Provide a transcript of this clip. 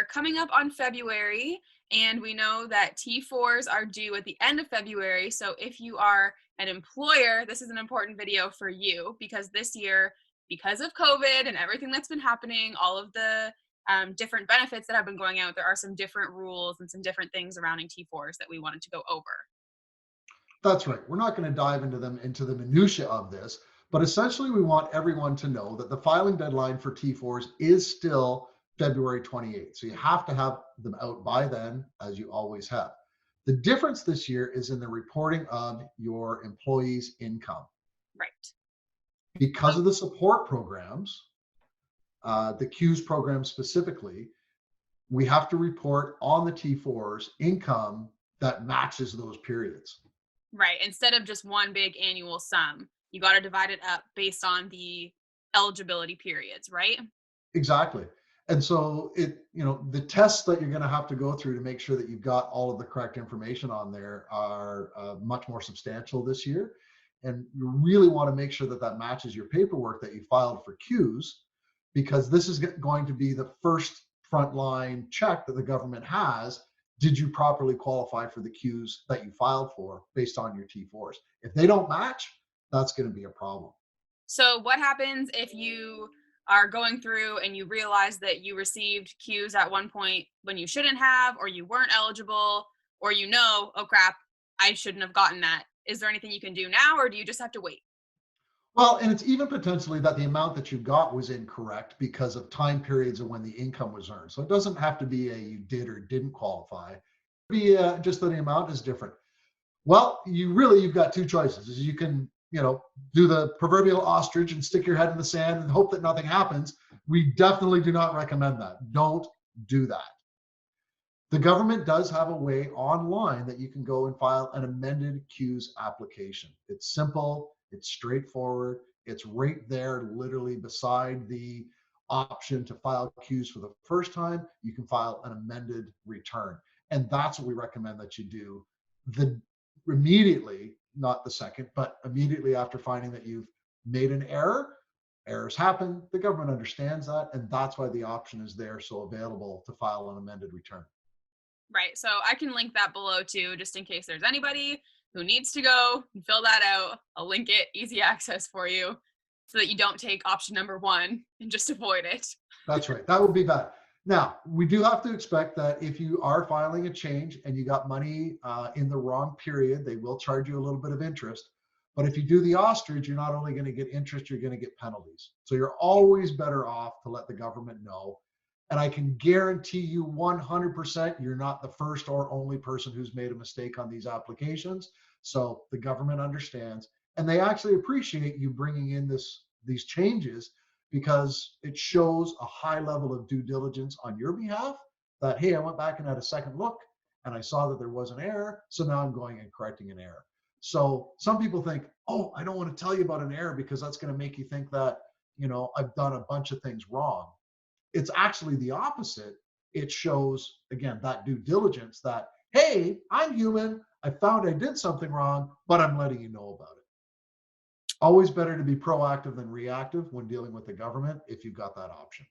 are coming up on February, and we know that T4s are due at the end of February. So if you are an employer, this is an important video for you, because this year, because of COVID and everything that's been happening, all of the different benefits that have been going out, there are some different rules and some different things surrounding T4s that we wanted to go over. That's right. We're not going to dive into the minutia of this, but essentially we want everyone to know that the filing deadline for T4s is still February 28th. So you have to have them out by then, as you always have. The difference this year is in the reporting of your employees' income. Right. Because of the support programs, the CEWS program specifically, we have to report on the T4s income that matches those periods. Right. Instead of just one big annual sum, you got to divide it up based on the eligibility periods, right? Exactly. And so the tests that you're going to have to go through to make sure that you've got all of the correct information on there are much more substantial this year. And you really want to make sure that that matches your paperwork that you filed for CEWS, because this is going to be the first frontline check that the government has. Did you properly qualify for the CEWS that you filed for based on your T4s? If they don't match, that's going to be a problem. So what happens if you are going through and you realize that you received CEWS at one point when you shouldn't have, or you weren't eligible, or oh crap, I shouldn't have gotten that? Is there anything you can do now, or do you just have to wait? Well, and it's even potentially that the amount that you got was incorrect because of time periods of when the income was earned. So it doesn't have to be you did or didn't qualify. It could be just that the amount is different. Well, you've got two choices. Is you can do the proverbial ostrich and stick your head in the sand and hope that nothing happens. We definitely do not recommend that. Don't do that. The government does have a way online that you can go and file an amended CEWS application. It's simple, it's straightforward, it's right there, literally beside the option to file CEWS for the first time. You can file an amended return. And that's what we recommend that you do immediately, not the second, but immediately after finding that you've made an error. Errors happen, the government understands that, and that's why the option is there, so available to file an amended return. Right. So I can link that below too, just in case there's anybody who needs to go and fill that out. I'll link it, easy access for you, so that you don't take option number one and just avoid it. That's right. That would be bad. Now, we do have to expect that if you are filing a change and you got money in the wrong period, they will charge you a little bit of interest. But if you do the ostrich, you're not only going to get interest, you're going to get penalties. So you're always better off to let the government know. And I can guarantee you 100% you're not the first or only person who's made a mistake on these applications. So the government understands, and they actually appreciate you bringing in these changes, because it shows a high level of due diligence on your behalf that, hey, I went back and had a second look and I saw that there was an error. So now I'm going and correcting an error. So some people think, oh, I don't want to tell you about an error because that's going to make you think that, I've done a bunch of things wrong. It's actually the opposite. It shows, again, that due diligence that, hey, I'm human. I found I did something wrong, but I'm letting you know about it. Always better to be proactive than reactive when dealing with the government if you've got that option.